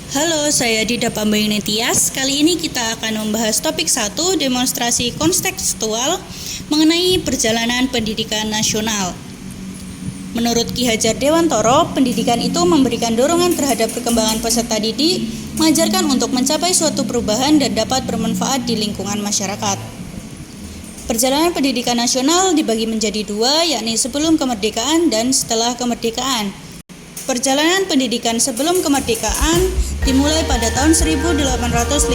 Halo, saya Dida Pambayuni Tias. Kali ini kita akan membahas topik 1, demonstrasi kontekstual mengenai perjalanan pendidikan nasional. Menurut Ki Hajar Dewantoro, pendidikan itu memberikan dorongan terhadap perkembangan peserta didik, mengajarkan untuk mencapai suatu perubahan dan dapat bermanfaat di lingkungan masyarakat. Perjalanan pendidikan nasional dibagi menjadi dua, yakni sebelum kemerdekaan dan setelah kemerdekaan. Perjalanan pendidikan sebelum kemerdekaan dimulai pada tahun 1854.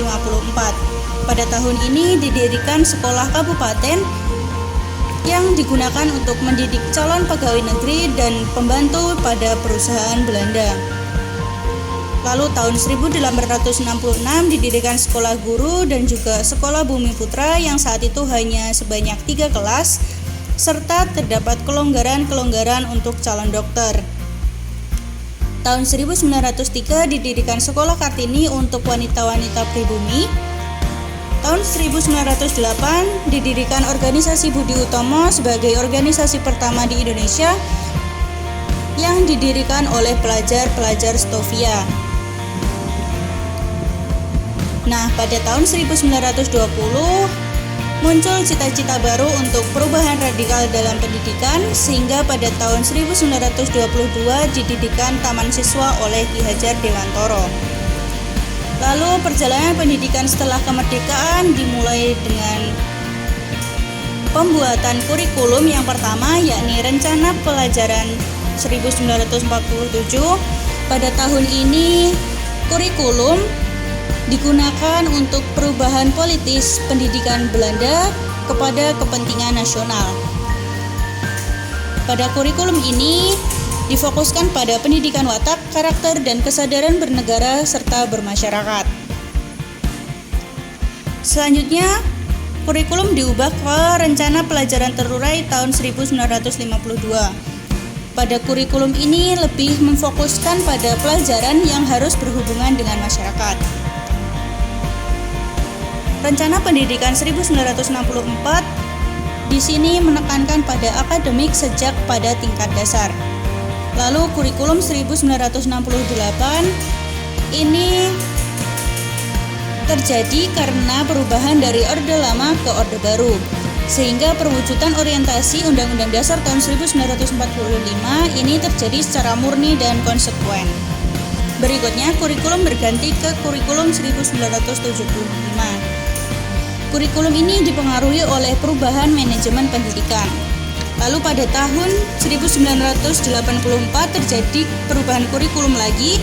Pada tahun ini didirikan sekolah kabupaten yang digunakan untuk mendidik calon pegawai negeri dan pembantu pada perusahaan Belanda. Lalu tahun 1866 didirikan sekolah guru dan juga sekolah Bumi Putra yang saat itu hanya sebanyak 3 kelas, serta terdapat kelonggaran-kelonggaran untuk calon dokter. Tahun 1903 didirikan sekolah Kartini untuk wanita-wanita pribumi. Tahun 1908 didirikan organisasi Budi Utomo sebagai organisasi pertama di Indonesia yang didirikan oleh pelajar-pelajar Stovia. Nah, pada tahun 1920 muncul cita-cita baru untuk perubahan radikal dalam pendidikan, sehingga pada tahun 1922 didirikan Taman Siswa oleh Ki Hajar Dewantoro. Lalu perjalanan pendidikan setelah kemerdekaan dimulai dengan pembuatan kurikulum yang pertama, yakni Rencana Pelajaran 1947. Pada tahun ini kurikulum digunakan untuk perubahan politis pendidikan Belanda kepada kepentingan nasional. Pada kurikulum ini difokuskan pada pendidikan watak, karakter, dan kesadaran bernegara serta bermasyarakat. Selanjutnya, kurikulum diubah ke Rencana Pelajaran Terurai tahun 1952. Pada kurikulum ini lebih memfokuskan pada pelajaran yang harus berhubungan dengan masyarakat. Rencana Pendidikan 1964 di sini menekankan pada akademik sejak pada tingkat dasar. Lalu kurikulum 1968 ini terjadi karena perubahan dari Orde Lama ke Orde Baru, sehingga perwujudan orientasi Undang-Undang Dasar tahun 1945 ini terjadi secara murni dan konsekuen. Berikutnya, kurikulum berganti ke kurikulum 1975. Kurikulum ini dipengaruhi oleh perubahan manajemen pendidikan. Lalu pada tahun 1984 terjadi perubahan kurikulum lagi.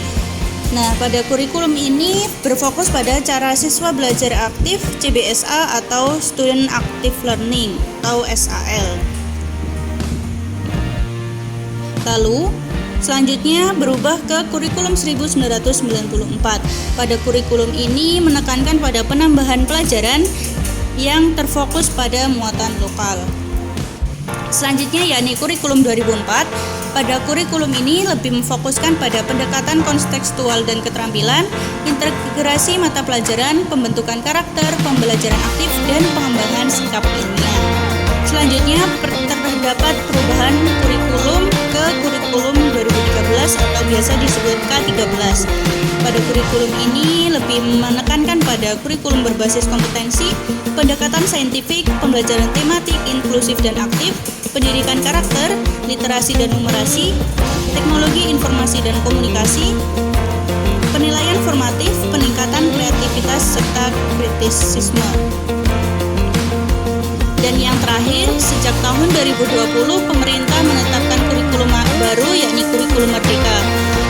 Nah, pada kurikulum ini berfokus pada cara siswa belajar aktif (CBSA) atau Student Active Learning atau SAL. Lalu selanjutnya berubah ke kurikulum 1994. Pada kurikulum ini menekankan pada penambahan pelajaran yang terfokus pada muatan lokal. Selanjutnya yakni kurikulum 2004. Pada kurikulum ini lebih memfokuskan pada pendekatan kontekstual dan keterampilan, integrasi mata pelajaran, pembentukan karakter, pembelajaran aktif, dan pengembangan sikap ilmiah. Selanjutnya terdapat perubahan kurikulum ke kurikulum 2013 atau biasa disebut K13. Pada kurikulum ini lebih menekankan pada kurikulum berbasis kompetensi, pendekatan saintifik, pembelajaran tematik, inklusif dan aktif, pendidikan karakter, literasi dan numerasi, teknologi informasi dan komunikasi, penilaian formatif, peningkatan kreativitas serta kritisisme. Dan yang terakhir, sejak tahun 2020 pemerintah menetapkan kurikulum baru yakni kurikulum merdeka.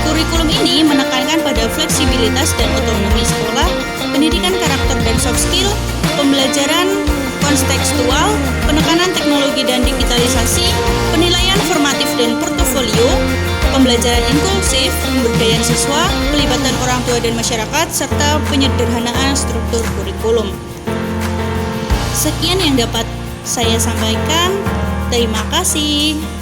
Kurikulum ini menekankan pada fleksibilitas dan otonomi sekolah, pendidikan karakter dan soft skill, pembelajaran kontekstual, penekanan teknologi dan digitalisasi, penilaian formatif dan portofolio, pembelajaran inklusif, pemberdayaan siswa, pelibatan orang tua dan masyarakat, serta penyederhanaan struktur kurikulum. Sekian yang dapat saya sampaikan. Terima kasih.